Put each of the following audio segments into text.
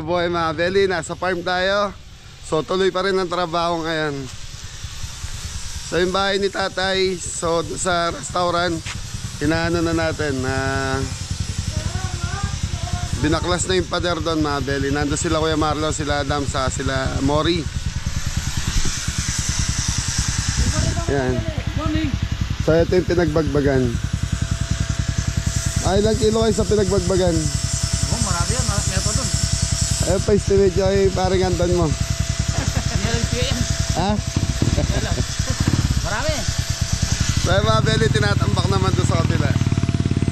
na buhay mga belly. Nasa farm tayo. So tuloy pa rin ang trabaho ngayon. So yung bahay ni tatay, so sa restaurant, inaano na natin na binaklas na yung pader doon mga belly. Nando sila Kuya Marlon, sila Adam, sila Mori. Yan. So ito yung pinagbagbagan. Ay, ilang kilo kayo sa pinagbagbagan? Oh, marami yan. Marami pa doon. Ay, pa-estimate yung ay parang andon mo. Ha? Marami. So mga belly, tinatambak naman doon sa kapila.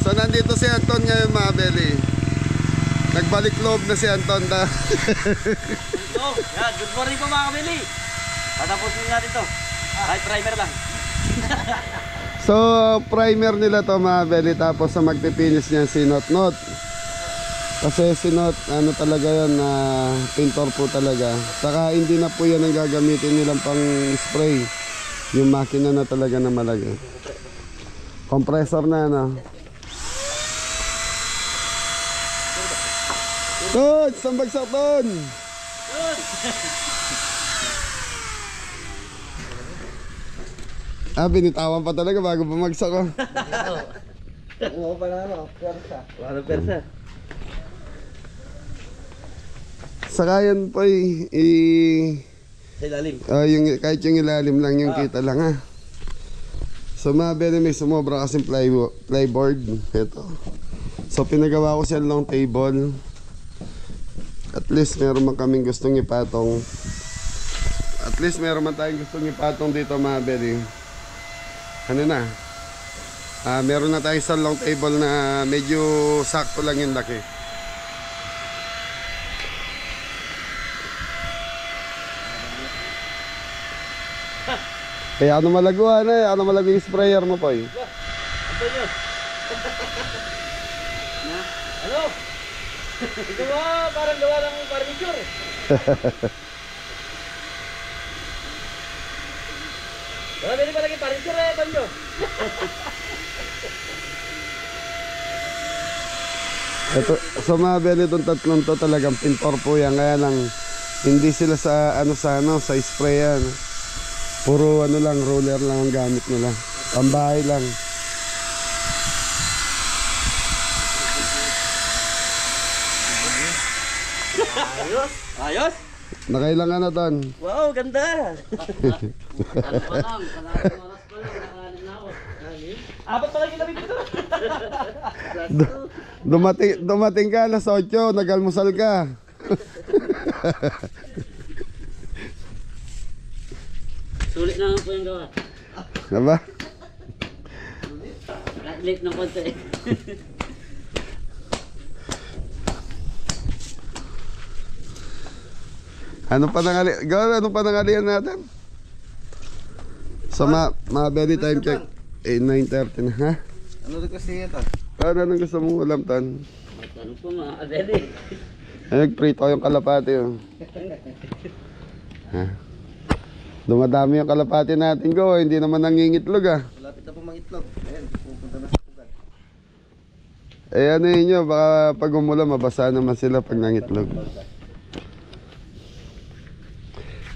So nandito si Anton ngayon mga belly. Nagbalik loob na si Anton da. So, yan. Good morning po mga kabili. Tatapusin natin to. Kahit primer lang. So primer nila to mga belly. Tapos sa magpipinis niya si Not. Kasi si Not, ano talaga yan, pintor po talaga. Saka hindi na po yan ang gagamitin nilang pang spray. Yung makina na talaga na malagay. Compressor na ano. Ton! Sambagsak Ton! Binitawan pa talaga bago bumagsak ko. Oo pala ano, persa. Wala persa. Saka yan po Sa ilalim. kahit yung ilalim lang yung kita lang ha. So mga belly, may sumobra kasing plyboard. Ito. So pinagawa ko siya long table. At least meron man kaming gustong ipatong. At least meron man tayong gustong ipatong dito mga belly. Ano na? Meron na tayong isang long table na medyo sakto lang yung laki. Kaya ano malaguan ano malago yung sprayer mo po eh. Ano yun? Ano? Ito ba parang gawa ng furniture? Wala pwede pa lagi furniture Banjo. Ito, so mga belly, itong tatlong to talagang pintor po yan. Kaya lang hindi sila sa sa sprayan. Puro ano lang, roller lang ang gamit nila. Pambahay lang. Ayos. Ayos. Nakailang na Ton? Wow, ganda. Apat pala yung labing dito. Dumating ka alas 8, nag-almusal ka. Sulit na po yung gawa. Diba? Late ng konti. Ano pa nangalian natin? So mga belly, time check 9:30 na ha? Ano rin kasi ito? Anong gusto mong ulam Ton? Ano po mga belly? Nagprito yung kalapati ha? Dumadami yung kalapati natin go, hindi naman nangingitlog Malapit na po mangitlog. Ayan, pupunta na sa pugan. Ano yun nyo, baka pag umulan mabasa naman sila pag nangitlog.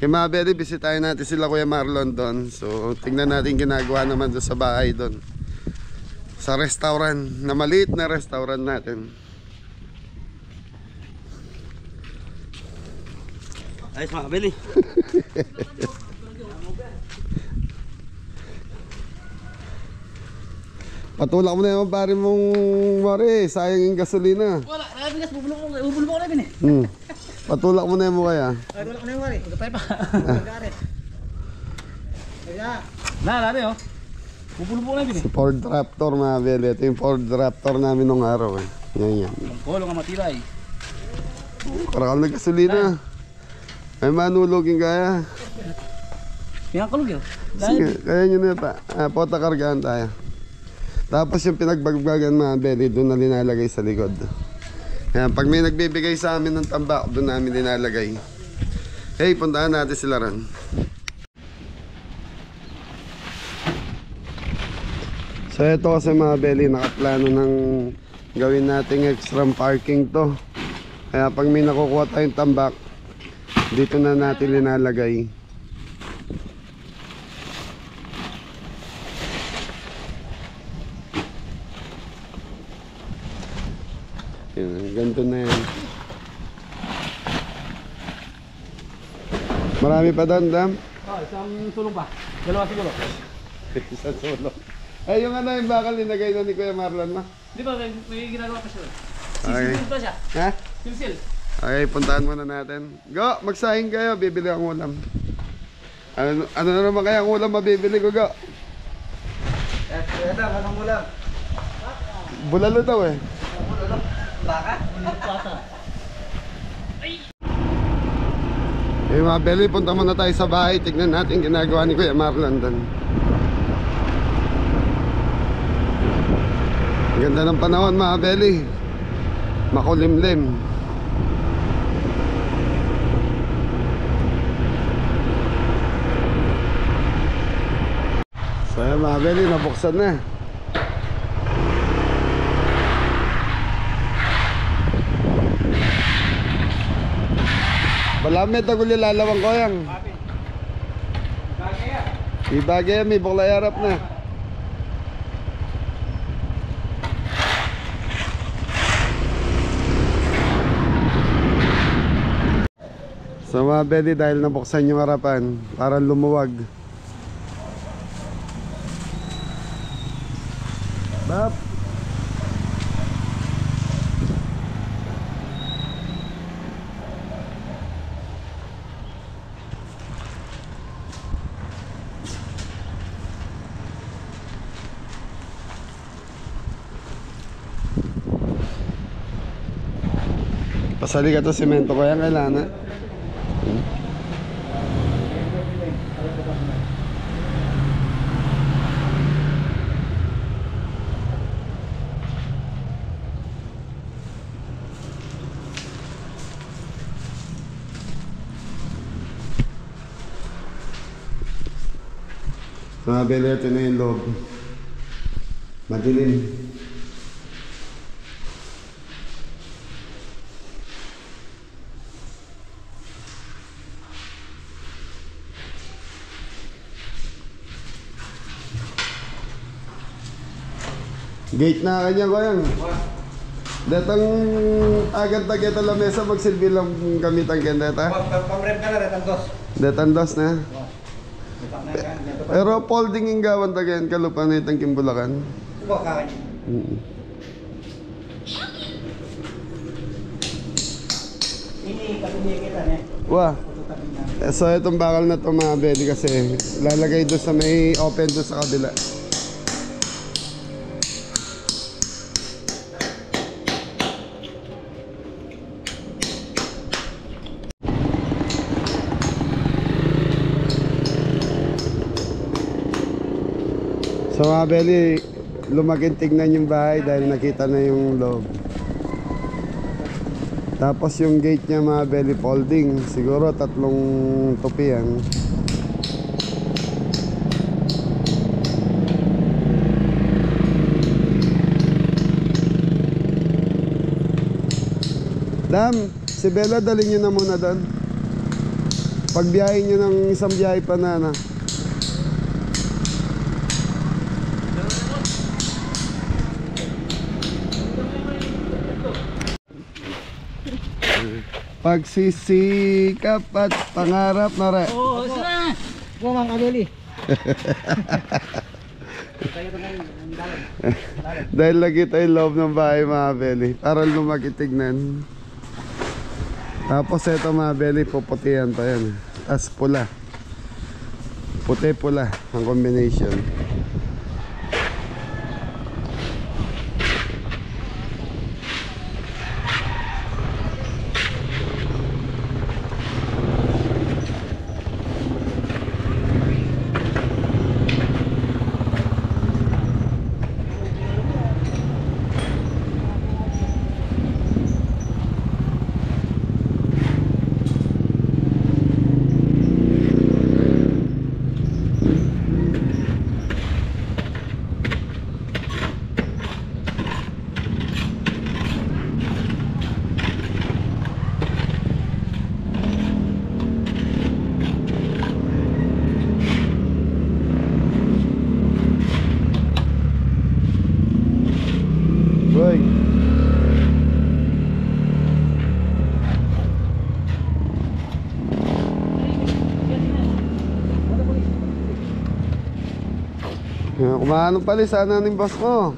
Kaya mga belly, bisitahin natin sila Kuya Marlon doon. So tingnan natin ginagawa naman doon sa bahay doon. Sa restaurant, na maliit na restaurant natin. Ayos mga belly. Patulak mo na yung pare mong Mari, sayang yung gasolina. Wala, nakabigas, bubulong ko na yun eh. Patulak mo na yung mukha Ay, tulak ko na yung Mari, magkapay pa. Magkaret. Lari oh. Bubulong ko na yun eh. Ford Raptor mga belly, ito yung Ford Raptor namin nung araw Yan. Ang kolong ang matibay. Karakal na gasolina. May manulogin kaya. Pinang kulog yun. Sige, kaya nyo na ta. Pota kargaan tayo. Tapos yung pinagbagbagan mga belly, doon na linalagay sa likod. Yan, pag may nagbibigay sa amin ng tambak, doon namin linalagay. Hey, puntaan natin sila ron. So ito kasi mga belly, nakaplano ng gawin nating extra parking to. Kaya pag may nakukuha tayong tambak, dito na natin linalagay. Yan, ganito na yan. Marami pa doon, Dam? Isang sulong pa. Dalawa siguro. Isang solo. Ay, yung ano yung bakal linagay na ni Kuya Marlon ma? Di ba, may ginagawa pa siya. Okay. Sisil pa siya. Ha? Silsil. Okay, puntahan muna natin. Go, magsahing kayo, bibili ang ulam. Ano na naman kaya ang ulam mabibili ko, go? Anong ulam? Bulalo daw eh. Baka? Eh mga Beli, punta muna tayo sa bahay. Tignan natin ginagawa ni Kuya Marlon doon. Ganda ng panahon mga Beli. Makulimlim. So yan mga Beli, nabuksan na. Malamit ako lilalawang ko yan. Ibagay yan, may buklay harap na. So mga Beli, dahil nabuksan yung harapan, parang lumuwag. Bap! Pasali ka to simento ko yan, kailangan. Mga Beli, ito na yung loob. Madilim. Gate na kanya ko yan. Datang agad na kita lamesa magsilbi lang gamitan kendeta. Pamrem ka na, retandos. Detandos na. Pero folding yung gawan tagayan kalupa na itang Kimbulakan. Subo ka kanya. Ini katuloy kita ne. Wah. So itong bakal na to mga Beli kasi lalagay doon sa may open doon sa kabila. So mga Beli, lumaking tignan yung bahay dahil nakita na yung loob. Tapos yung gate niya mga Beli folding, siguro 3 tupi yan. Dam, si Bella dalhin nyo na muna doon. Pagbiyahin nyo ng isang biyahe pa na. Pagsisikap at pangarap na rin. Oo, sila! Mga kabeli. Dahil lagi tayo loob ng bahay mga Beli, para lumakitignan. Tapos ito mga Beli, puputihan pa yan. As pula. Puti-pula ang combination. Kumano pala sana ng boss mo.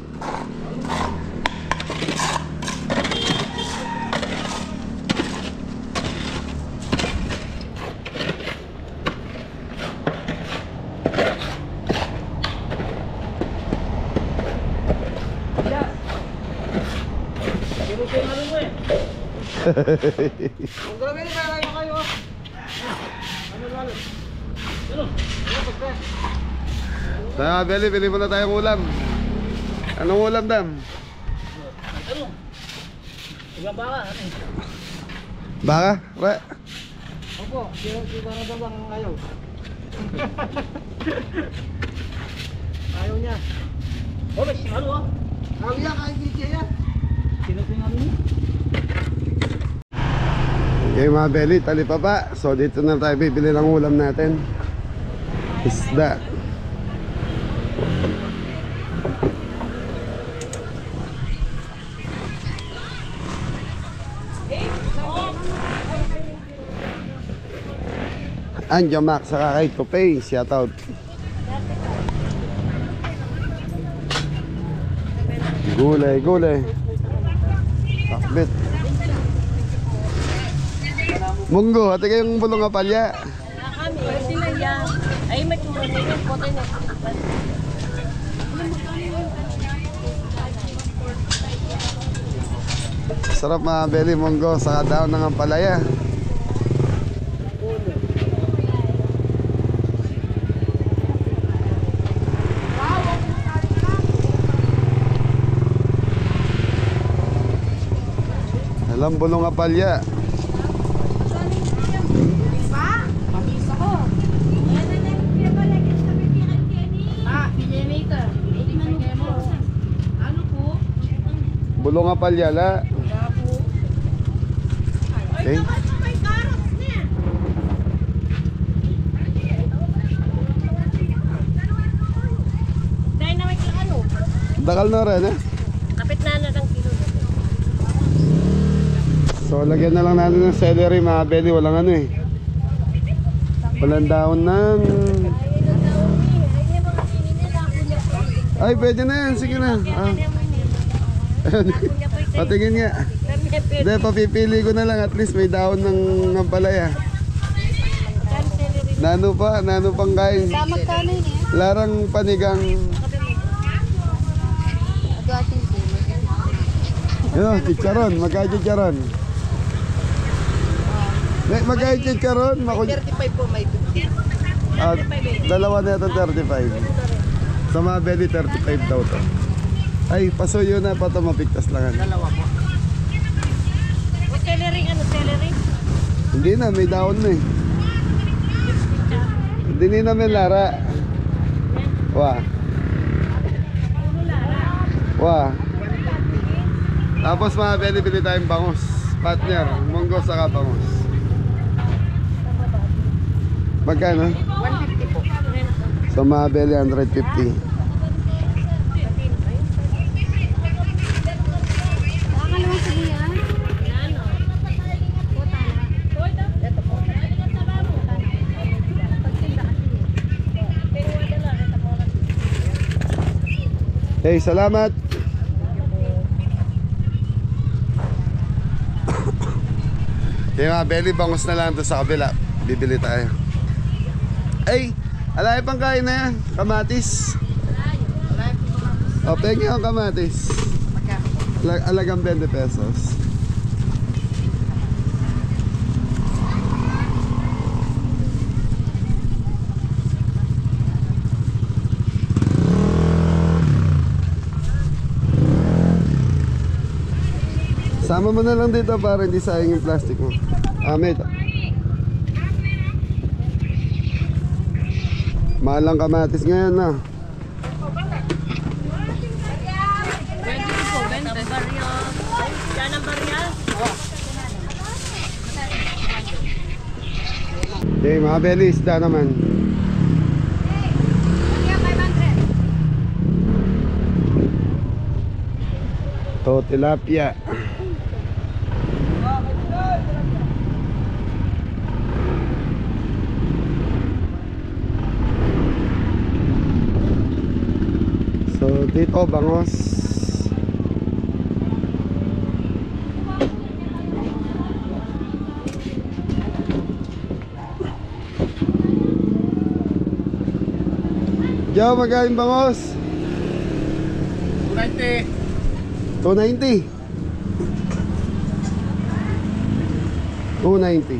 Kung grabe na kayo. Tara, Beli, bili mo na tayong ulam. Anong ulam, Dam? Ibang baka, Baka? Re? Opo, siguro daw bang ayaw. Ayaw niya. Oh, may singalo ah. Ayaw niya, kahit DJ yan. Sino-singalo niya? Okay mga Beli, talipapa. So dito na tayo bibili ng ulam natin. Isda. Andiyo Max, saka kay Tupay, shout out. Gulay, gulay. Takbit. Munggo, ate kayong bulong apalya. Kami, sila yan. Ay, may kumulong yung pote na. Sarap mga Beli, munggo, saka daon ng ampalaya. Alam, bulong apalya. Bulong apalya la. Okay. Dynamite lang ano? Dakal na rin eh. Kapit na ng kilo. So lagyan na lang natin ng celery mga Beli, walang ano eh. Walang daon ng... Ay pwede na yan, sige na. Patingin nga. Hindi, papipili ko na lang, at least may daon ng ampalaya. Nano pang kain. Larang panigang. Yun, chicharon, magkaya chicharon. Magkaya chicharon? 35 po, may 50. Dalawa na ito 35. Sa mga Beli 35 daw to. Ay, pasuyo na pa ito, mapigtas lang. Dalawa po. O celery, ano celery? Hindi na, may daon na eh. Hindi na namin Lara. Wah. Wah. Tapos mga Beli, bili tayong bangus. Partner, munggo saka bangus. Magkano? 150 po. Sa mga Beli, 150. Hey, salamat. Yung mga Beli, bangus na lang doon sa kabila. Bibili tayo. Ay, alay pang kain na yan. Kamatis. O, pengi ang kamatis. Alagang 20 pesos. Sama mo na lang dito para hindi sayang yung plastic mo. Amit. Mahal ang kamatis ngayon na. 20 po, 20. Barya. Yan ang barya. Okay, mga Beli, isda naman. To tilapia. Dito, bangos. Yo, magaling bangos. 290. 290. 290.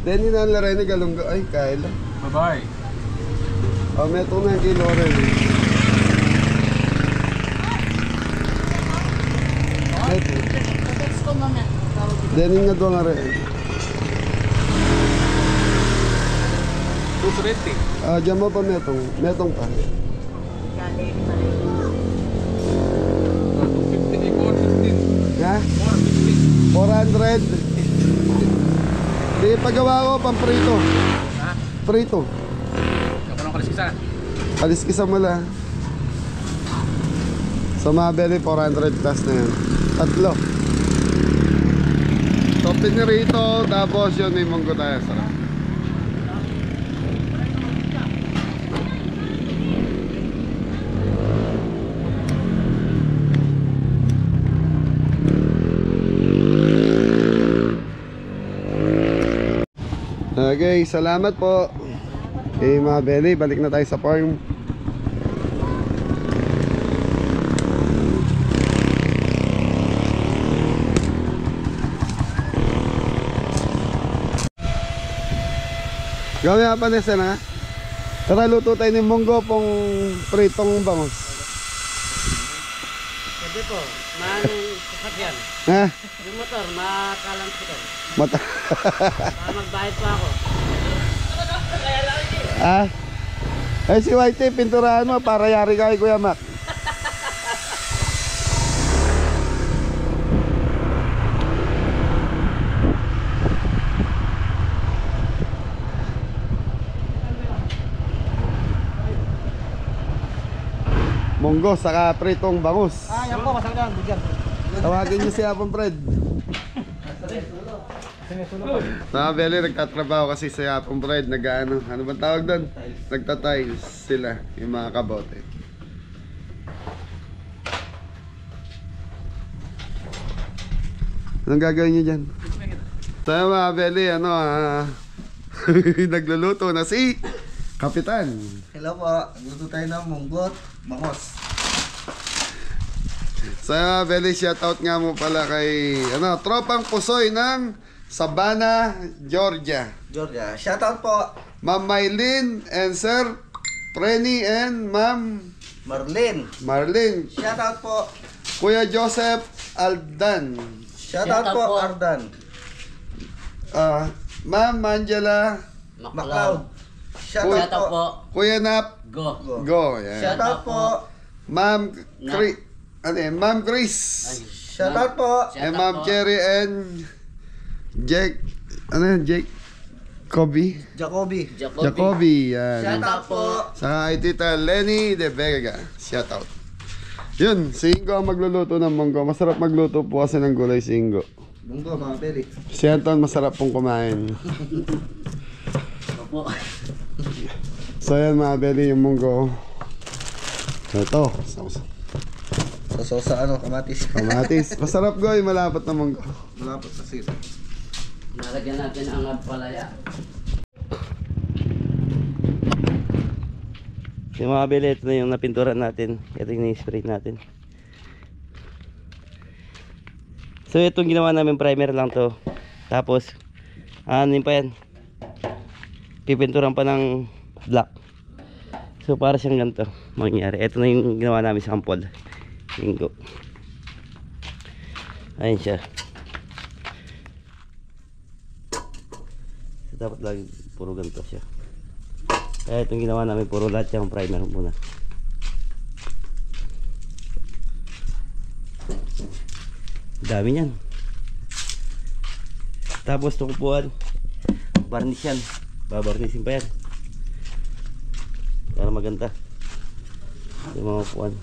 Then inalara ni galungga. Ay, kaya lang. Bye-bye. Oh, may 2 kilo rin. Ito. Then nga doon nga rin. 220. Diyan mo pa metong. Metong pa. 250. Ha? 450. 400. Di pagawa ko pang prito. Ha? Prito. Kapag ng kaliskisa. Kaliskisa mo lang. Sa Mabeli 400 plus na yan. Tatlo. So pinirito. Tapos yun may munggo tayo. Sarap. Okay, salamat po. Okay, mga belly, balik na tayo sa farm. Gawin nga pa nesa na. Tara, luto tayo ng munggo pong pritong bangos. Pwede po, manong sasakyan. Ha? Yung motor, makalang ko. Mata. Para magbayad pa ako. Ah? Ay si Whitey, pinturahan mo para yari ka kay Kuya Mac. Munggo saka pritong bangus. Yan po, masakyan. Bigyan. Tawagin niyo si Apong Fred. Beli, nagtatrabaho kasi si Apong Fred. Nag-ano, ano ba tawag doon? Nagtatiles sila, yung mga kabote. Anong gagawin niyo dyan? Tayo mga Beli, ano nagluluto na si Kapitan. Hello po, luto tayo ng munggot, bangos. So Beli, shoutout nga mo pala kay Tropang Pusoy ng Savannah, Georgia. Georgia, shoutout po. Ma'am Maylin and Sir Preni and Ma'am Marlene, Marlene. shoutout po. Kuya Joseph Aldan. Shoutout po, Ardan. Ma'am Angela. MacLeod. Kuya, Shoutout po. Kuya Nap. Go. Go. Yan. Shoutout po. Ma'am Ma'am Chris. Shoutout po. And Ma'am Cherry and Jake. Jake? Kobe? Jacoby. Jacoby. Yan. Shoutout po. Sa kay Tita Lenny de Vega. Shoutout. Yun, si Ingo ang magluluto ng munggo. Masarap magluto po kasi ng gulay si Ingo. Munggo, mga peri. Si Anton masarap pong kumain. Opo. So yan mga belly, yung munggo. Ito, So sa kamatis. kamatis. Masarap goy, malapot na munggo. Malapot sa sito. Nalagyan natin ang palaya. Yung mga beli, ito na yung napinturan natin. Ito yung spray natin. So itong ginawa namin primer lang to. Tapos ano pa yan, pipinturan pa ng black. So para siyang ganito mangyari. Ito na yung ginawa namin sample. Linggo. Ayun siya. So, dapat lagi puro ganito siya. Kaya itong ginawa namin puro lahat yung primer muna. Dami niyan. Tapos itong upuan, varnish yan. Babarnisin pa yan para maganda yung mga upuan.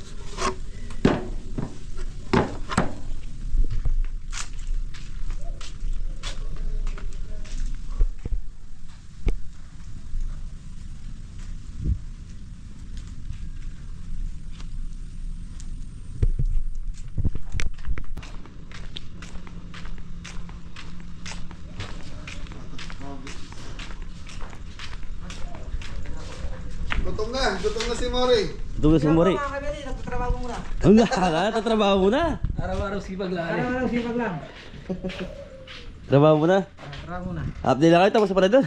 Gutom na si Mori. Doon si Mori. Nagtatrabaho muna. Ang tatrabaho mo na. Araw-araw sipag lang. Araw-araw sipag lang. Trabaho mo na. Trabaho muna. Update lang kayo, tapos pa na doon.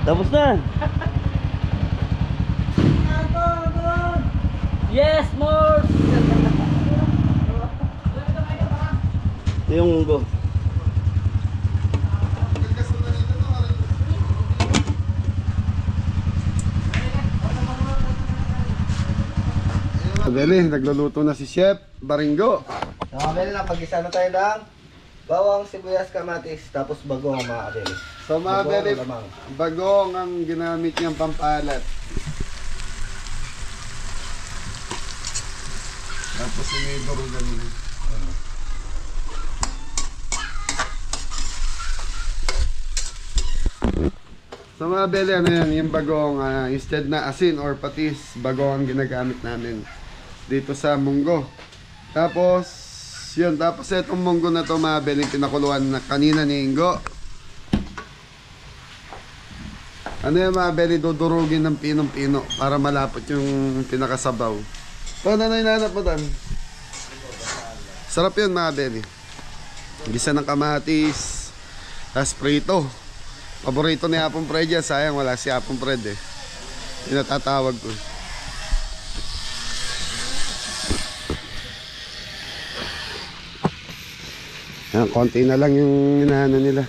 Tapos na. Yes, more! Ito yung munggo. Dali, nagluluto na si Chef Baringo. Nakabili na, pag-isa na tayo ng bawang, sibuyas, kamatis, tapos bagong mga kabili. So mga Bagong beli, lamang. bagong ang ginamit niyang pampalat. Tapos sinidoro ganun. So mga beli, ano yan, yung bagong, instead na asin or patis, bagong ang ginagamit namin dito sa munggo. Tapos, yun, tapos itong munggo na to mga beli, pinakuluan na kanina ni Ingo. Ano yung mga beli, dudurugin ng pinong-pino para malapot yung pinakasabaw. Ito, ano na hinanap mo tan? Sarap yun mga beli. Gisa ng kamatis, tas prito. Paborito ni Apong Fred yan, sayang wala si Apong Fred eh. Yung natatawag ko. Ayan, konti na lang yung inaano nila.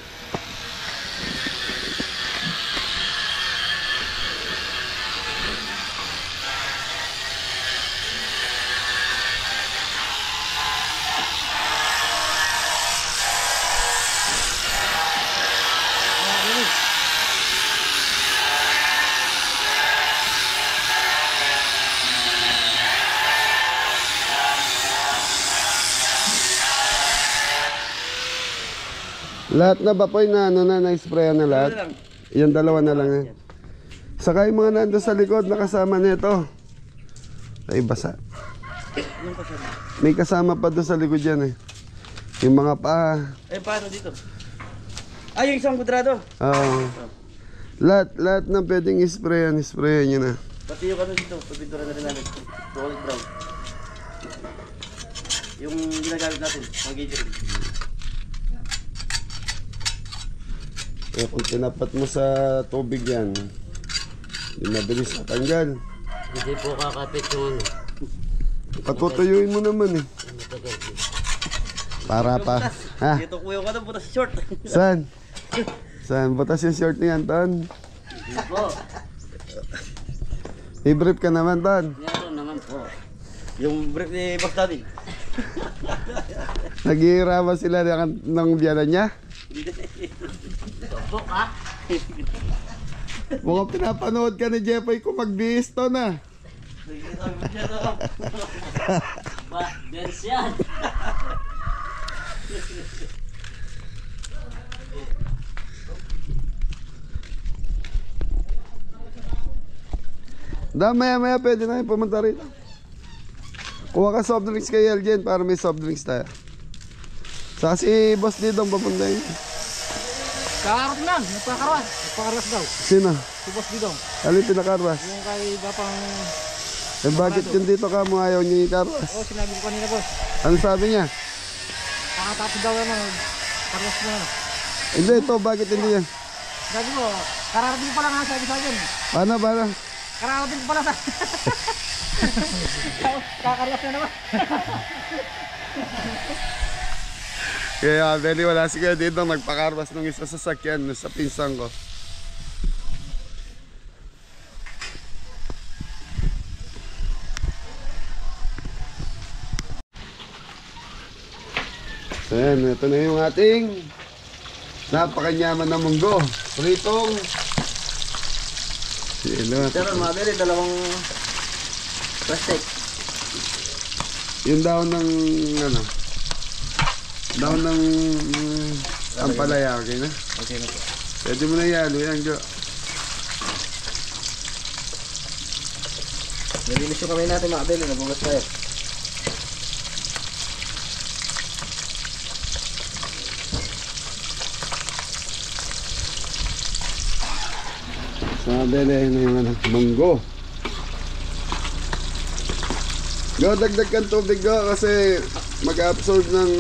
Lahat na ba po na ano na na-spray na lahat? Yung dalawa na lang eh. Saka yung mga nando sa likod na kasama nito. Ay basa. May kasama pa doon sa likod yan eh. Yung mga paa. Eh, paano dito? Ay, yung isang kudrado. Oo. Lahat na pwedeng isprayan nyo na. Pati yung ano dito, pabintura na rin namin. Chocolate brown. Yung ginagamit natin, mga gathering. Eh, kung tinapat mo sa tubig yan, hindi mabilis natanggal. Hindi po kakapit yung ano. Patutuyuin mo naman eh. Para pa. Ha? Dito kuya ka na, butas sa short. Saan? Saan? Butas yung short niyan, Ton. Hindi po. I-brief ka naman, Ton. Meron naman po. Yung brief ni Boss Daddy. Naghihirapan sila ng biyanan niya. Tobok ah. Mukhang pinapanood ka ni Jeffoy kung magbihis, Ton ah. Ba, dance yan. Maya pwede na yung pumunta rito. Kuha ka soft drinks kay Elgen para may soft drinks tayo. Saka si Boss Didong papunta yun. Kakarap lang, nagpakarwas. Nagpakarwas daw. Sino? Si Boss Didong. Alin pinakarwas? Yung kay Bapang... Eh bakit yung dito ka mo ayaw niya ikarwas? Oh, sinabi ko kanina boss. Ano sabi niya? Kakatapos daw naman. Karwas mo na. Hindi ito, bakit hindi yan? Sabi ko, kararating pa lang nga sabi sa akin. Paano? Kararating pa lang sa... Kakarwas na naman. Kaya Beli, wala si Kuya Didong nagpakarwas nung isa sa sakyan sa pinsang ko. Ayan, ito na yung ating napakanyaman na munggo. Pritong Pero mabili, dalawang plastic. yung daon ng ano, daon ng ampalaya, okay na? Okay na po. Pwede mo na yalo yan, Jo. Nilinis yung kamay natin makabili, nabugas tayo. Sabi na yung ano, munggo. Go, dagdag kang tubig go kasi mag-absorb ng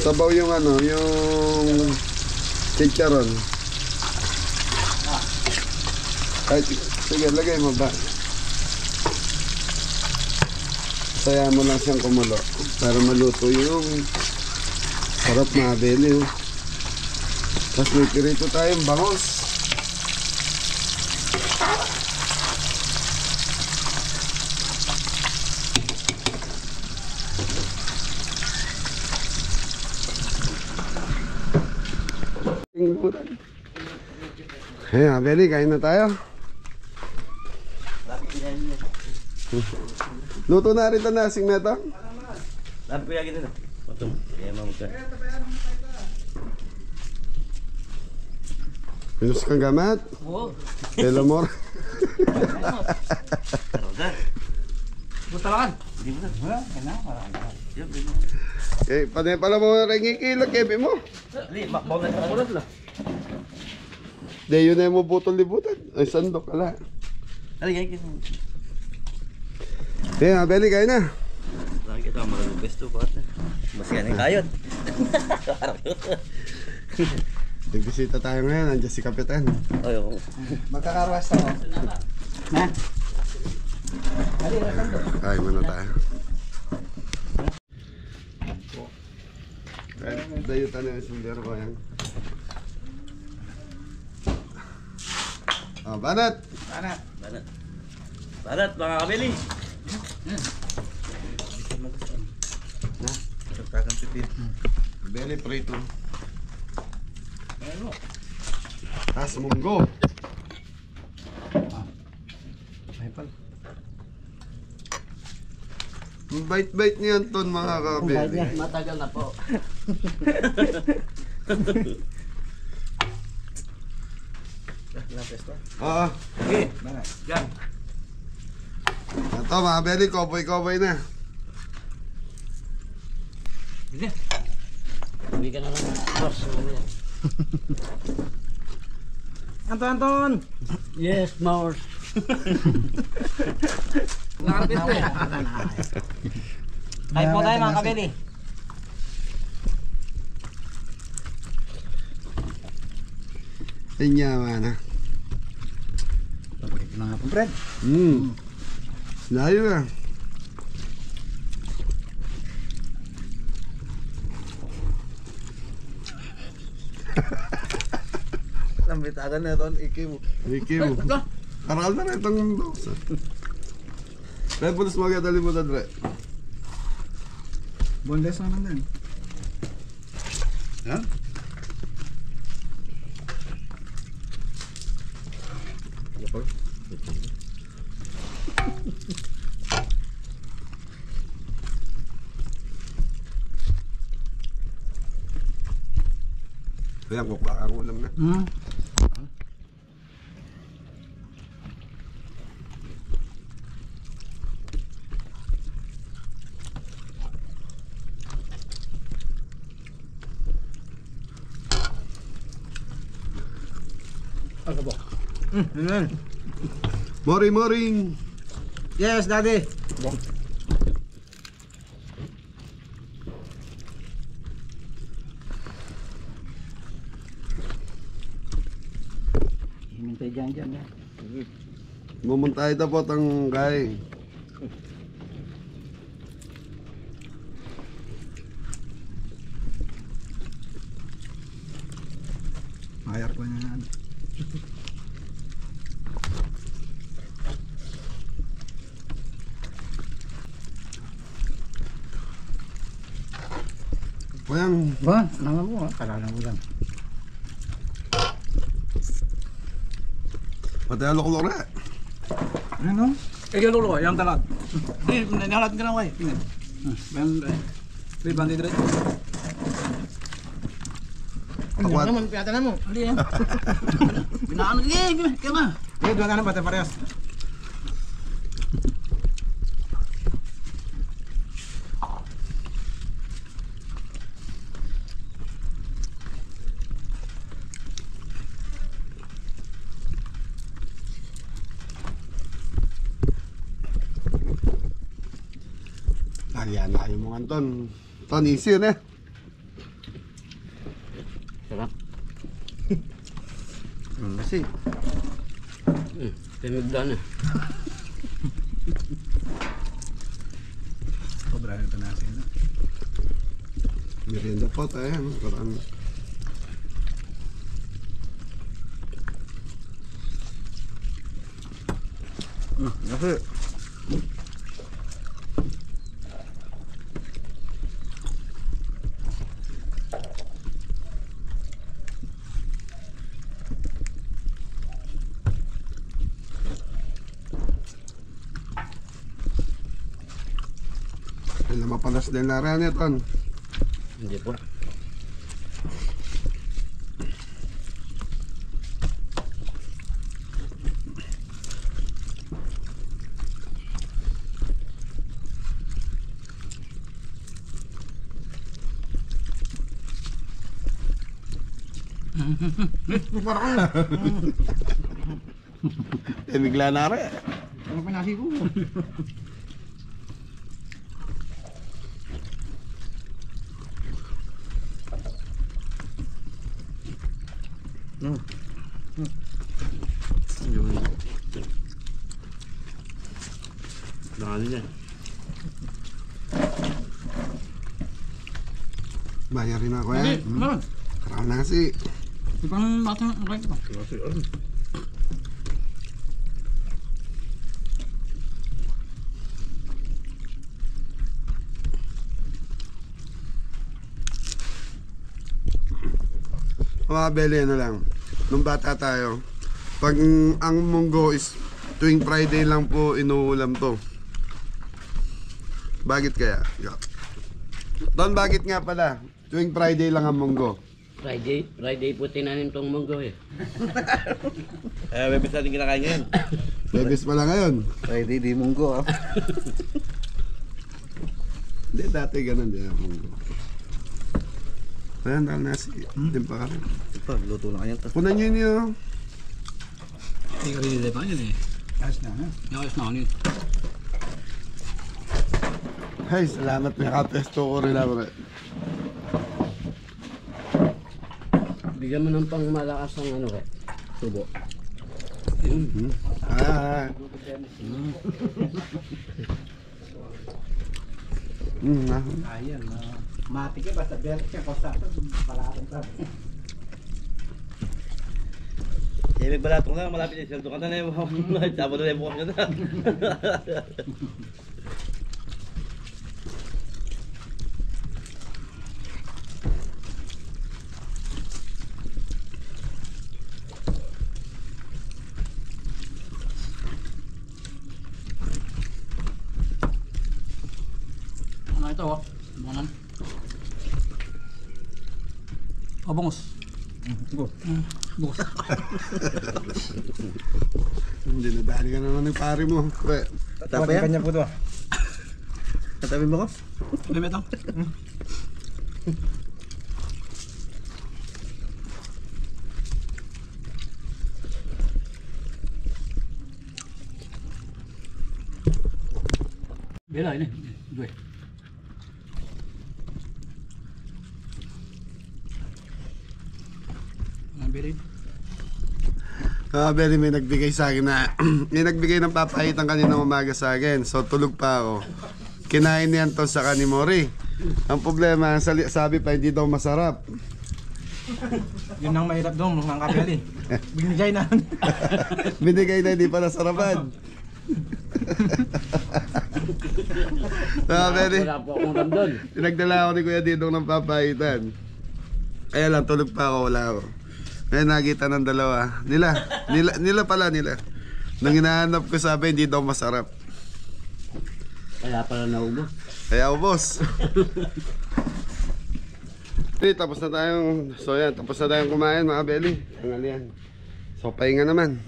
sabaw yung ano, yung chicharon. Ay, sige, lagay mo ba? Saya mo lang siyang kumulo para maluto yung sarap na abeli. Oh. Tapos may pirito tayong bangos. Hey, abeli, kain na tayo. Luto na rin ito na, sing neto. Lahat ko yagin nila. Potong. Kaya mamagka. Pinus kang gamat. Oo. Telamor. Tarogan. Butalakan. Hindi mo na. Wala, kaya marami. Yun, hindi mo. Eh, panay pala mo ringi kilak, kebi mo. Dali, makbaw na sa ulat lang. De, yun na yung mabutol-libutan. Ay, sandok, ala. Dali, ganyan kita. Hey, abeli, kain na. Lagi kita maralubes to, bata. Mas yan yung kayod. Nagbisita tayo ngayon, nandiyan si Kapitan. Ay, oo. Magkakarwas ako. Na. Ay, muna tayo. Dayo tayo yung sundero ko yan. Oh, banat! Sana. Banat. Banat, mga kabili. Beli prito. Tas munggo. Ay pal. Ang bait-bait niyan ton mga kabeli. Matagal na po. Oo. Okay. Yan. Ito mga kabeli, cowboy-cowboy na. Hindi ka na lang. Boss, Anton! yes, Mars. Nakapit ko eh. Ay po tayo mga kabili. Tinyawa na. Ito na nga pong bread. Layo na. Lambitagan na ito, ikiw. Ricky mo. Karal na rin itong box. Red Bulls mo dali mo na dre. Boneless naman din. Ha? Kaya kukla ang ulam na. Mori. Yes, daddy. Hintay dyan. Mumuntay ito po ang kay. Ayar ko na yan. Kuyang, Ba, naman mo ha. Kalala mo lang. pati alok-alok na. Ano? Ikaw lolo, yung talag. Di, nahalat ka na ko eh. Tingnan. Di, bandi dire. Akwat. naman, piyata na mo. Hindi yan. Binaan, kaya nga. Hindi, doon na pati parehas. Yan na kayo mga Anton. Anton, easy yun eh. Sarap. Kasi. Tinagdan eh. Sobra ito na sila. Merienda po tayo. Parang. Kasi. Kailan mapalas din na rin Anton. Hindi po. Bigla na rin. Ano pinasi ko? Nakali niya. Bayarin ako Hindi, yan. meron. Karang nasi. Di pa nang bata ang right ko. Mga beli, ano lang. Nung bata tayo, pag ang munggo is tuwing Friday lang po inuulam to. Bakit kaya? Don, bakit nga pala? Tuwing Friday lang ang munggo. Friday po tinanim tong munggo eh. Bebes natin kinakain ngayon. Bebes pala ngayon. Friday di munggo ah. Hindi, dati ganun din ang munggo. Ayan, dahil nasi. Din pa ka rin. Ito, luto na kayo to. Kunan nyo yun. Hindi ka rin pa yun eh. Ayos na ha? Ayos na yun. Ay, salamat may kapesto ko rin ako. Bigyan mo ng pang malakas ng ano eh. Tubo. Ah. Ayan. Mati ka basta beres ka kostato. Palatong ka. Kaya magbalatong na, malapit yung sweldo ka na na yung tabo na yung bukas ka na. Ano ito oh? Banan. Oh, bungos. Bungos. Hindi na dahil ka naman ng pari mo. Pre. Tapos yan? Kanya po to. Katabi mo ko? Limit lang. Bela ini. Dua. Bela. Very may nagbigay sa akin na may nagbigay ng papahitan kanina umaga sa akin. So tulog pa ako. Kinain niyan to sa kanimori. Ang problema, sabi pa hindi daw masarap. Yun ang mahirap doon, mga kapili. Binigay na. Binigay na hindi pa nasarapan. Very, Wala po akong ramdon. pinagdala ako ni Kuya Didong ng papahitan. Kaya lang tulog pa ako, wala ako. Ngayon nakita ng dalawa. Nila pala. Nang hinahanap ko sabi, hindi daw masarap. Kaya pala naubos. Kaya ubos. Tapos na tayong kumain mga Beli. Tangal yan. So pahinga naman.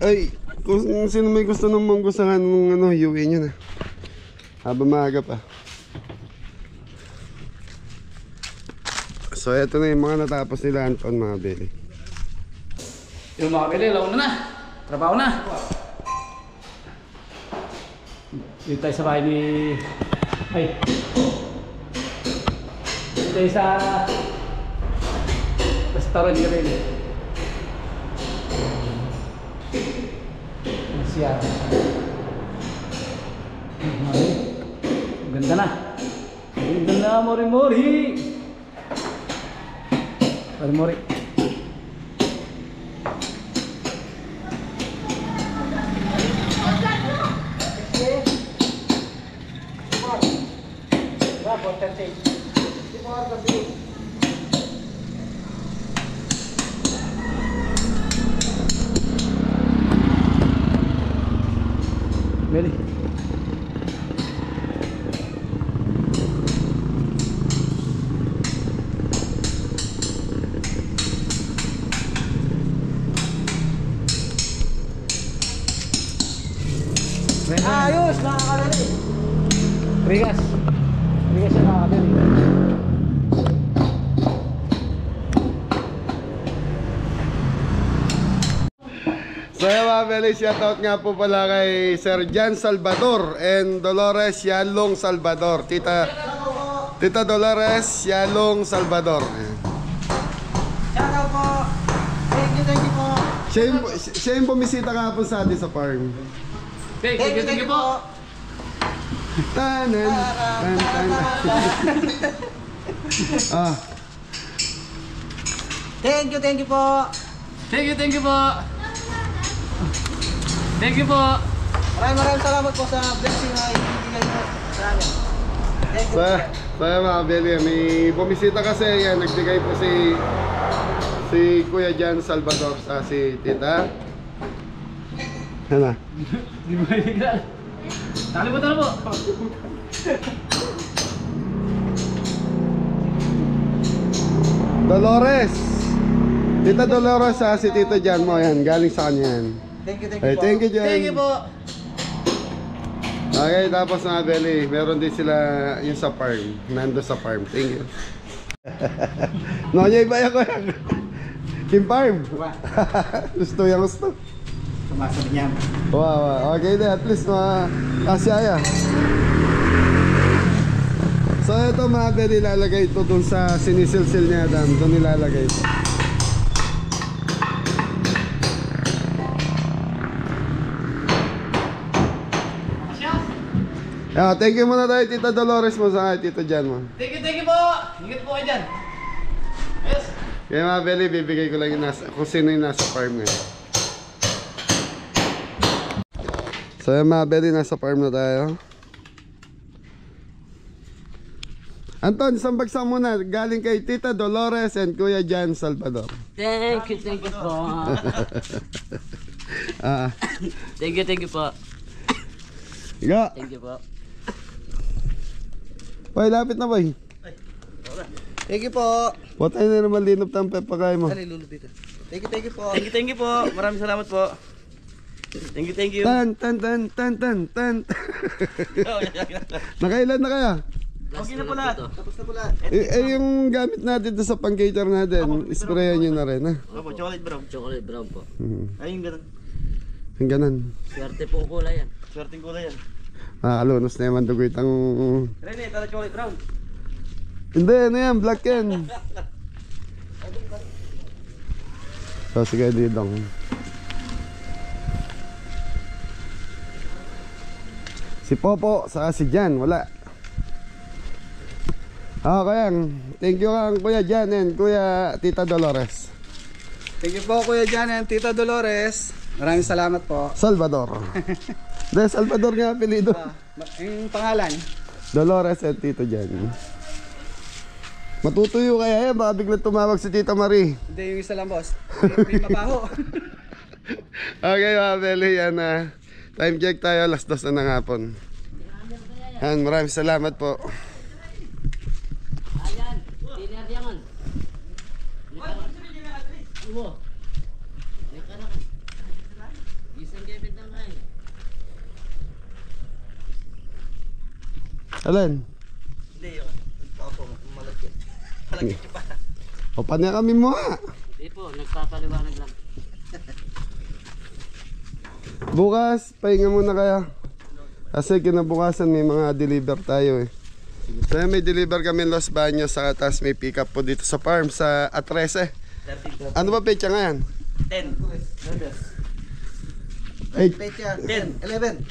Ay, kung sino may gusto ng munggo sa kanong iuwi nyo na. Habang maaga pa. So eto na yung mga natapos nila Anton mga Beli. Yung mga kapili, laon na. Trabaho na. Dito tayo sa bahay ni... Ay! Dito tayo sa... restaurant ni Rene. Siya. Ganda na. Ganda na, Mori-Mori. Mori-Mori. Ready? Ayos, nakakalali. Rigas. Rigas yung nakakabili. So yung mga Beli, shoutout nga po pala kay Sir Jan Salvador and Dolores Yalong Salvador. Tita Dolores Yalong Salvador. Shoutout po. Thank you po. Siya yung bumisita kahapon sa atin sa farm. Thank you po. Tanan. Ah, Thank you po. Thank you po. Thank you po. Maraming salamat po sa blessing na ibigay mo sa amin. Thank you. so yung mga Beli, may bumisita kasi yan, nagbigay po si Kuya Jan Salvador sa si Tita. Ano? Di ba higla? Nakalimutan na po. Dolores. Tita Dolores sa si Tito Jan mo yan, galing sa kanya yan. Thank you Ay, po. thank you Jan. Thank you po. Okay, tapos mga Beli, meron din sila yung sa farm. Nando sa farm. Thank you. Nonya iba ko yan. Kim farm. Gusto yan gusto. Sumasabi niya. Wow. Okay na, at least kasya. So ito mga Beli, ilalagay ito dun sa sinisilsil niya dam. Doon ilalagay ito. Thank you muna tayo Tita Dolores mo sa Tito Jan mo. Thank you po. Ingat po kayo dyan. Yes. Kaya mga Beli, bibigay ko lang yung kung sino yung nasa farm ngayon. So yung mga Beli, nasa farm na tayo. Anton, isang bagsak muna. Galing kay Tita Dolores and Kuya Jan Salvador. Thank you po. Thank you po. Iga. Thank you po. Boy, lapit na boy. Thank you po. Patay na naman linop ng pepakay mo. Dali lulo dito. Thank you po. Thank you po. Maraming salamat po. Thank you. Tan. Nakailan na kaya? Okay na po lahat. Tapos na pula. Yung gamit natin doon sa pang-cater natin, sprayan nyo na rin ha. Opo, chocolate brown. Chocolate brown po. Ayun ganun. Yung ganon. Swerte po kulay yan. Swerteng kulay yan. Nakakalunos na naman dugo itang... Rene, tala chocolate brown. Hindi, ano yan, black yan. So sige, Didong. Si Popo, saka si Jan, wala. Kaya, thank you kang Kuya Jan and Kuya Tita Dolores. Thank you po Kuya Jan and Tita Dolores. Maraming salamat po. Salvador. De Salvador nga apelido. Yung pangalan? Dolores and Tito Jan. Matutuyo kaya yan, baka biglang tumawag si Tita Marie. Hindi, yung isa lang boss. May mabaho. Okay mga Beli, yan time check tayo, alas 2 na ng hapon. Yan, maraming salamat po. Ayan, dinner diamond. Uwo. Isang gebit lang ay. Alan? Hindi, yun. Opo, malaki. Malaki pa. O pa na kami mo ha. Hindi po, nagpapaliwanag lang. Bukas, pahinga muna kaya. Kasi kinabukasan may mga deliver tayo eh. So may deliver kami Los Baños sa tapos may pick up po dito sa farm sa A13. Ano ba pecha ngayon? 10. 8. Pecha. 10. 11.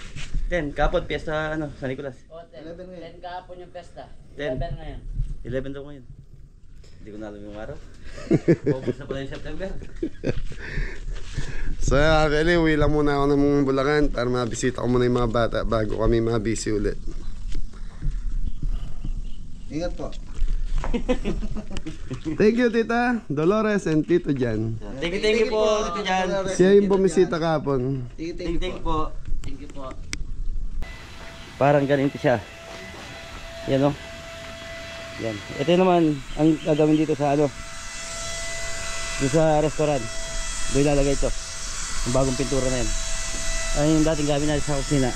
10. Kapon, piyesta ano, San Nicolas. 11 ngayon. 10 kahapon yung pesta. 10. 11 ngayon. 11 daw ngayon. Hindi ko na alam yung araw. Focus na pala yung September. So actually, uwi lang muna ako ng Bulacan para mabisita ko muna yung mga bata bago kami mabisi ulit. Ingat po. Thank you Tita Dolores and Tito Jan. Thank you po, Tito Jan. Siya yung bumisita kahapon. Thank you po. Thank you po. Parang ganito siya. Yan o. Yan. Ito naman ang gagawin dito sa ano. Dito sa restaurant. Doon ilalagay ito. Ang bagong pintura na yan. Ay yung dating gamit natin sa kusina.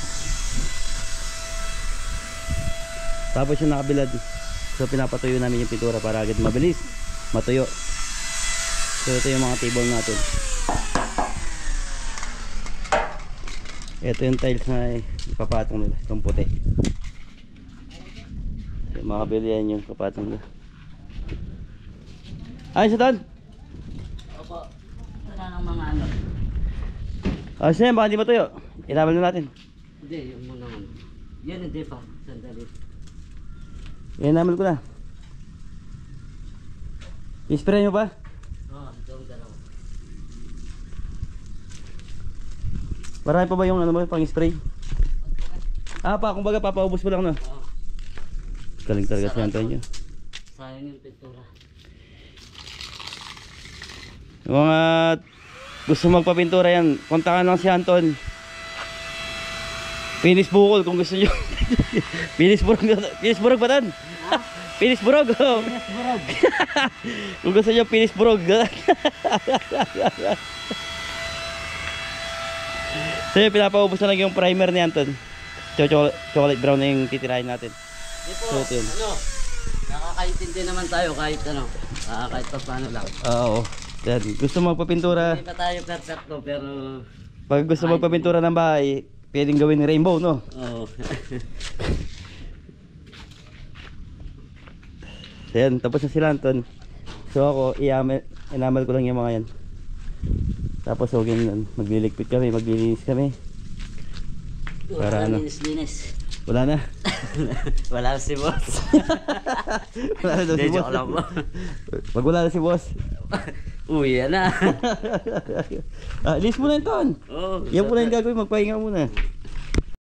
Tapos yung nakabilad. So pinapatuyo namin yung pintura para agad mabilis matuyo. So ito yung mga table natin. Ito yung tiles na ipapatong nila, itong puti. So, makabili yan yung kapatong nila. Ayos na doon? Opo. Wala nang mga ano. Ayos na yan, baka di matuyo. Inamal na natin. Hindi, yung muna muna. Yan hindi pa. Sandali. Inamal ko na. I-spray nyo pa? Oo, gawin dalawa. Marami pa ba yung ano mo, pang spray? Ah pa, kumbaga papaubos mo lang no? Oo. Galing talaga si Antonio. Sayang yung pintura. Yung mga gusto magpapintura yan, kontakan lang si Anton. Finish bukol kung gusto nyo. Finish burog ba tan? Finish burog. Oh. Kung gusto nyo finish burog. So yun, pinapaubos na lang yung primer ni Anton. Chocolate brown na yung titirahin natin. Di po, So, ito yun. ano, nakakaintindi naman tayo kahit ano, kahit pa paano lang. Oo. Yan. Gusto magpapintura. Hindi pa tayo perfecto pero, Pag gusto magpapintura ng bahay, pwedeng gawin ni rainbow, no? oo. So yan, tapos na sila Anton. So ako, inamal ko lang yung mga yan. Tapos huwag yun, magliligpit kami, maglilinis kami. Para ano? Linis-linis. Wala na. Wala si boss. Wala na daw si Hindi, boss. joke lang po. Pag wala na si boss. Uwi yan na. List mo na yun, Ton. Oo. Yan po na yung gagawin, magpahinga muna.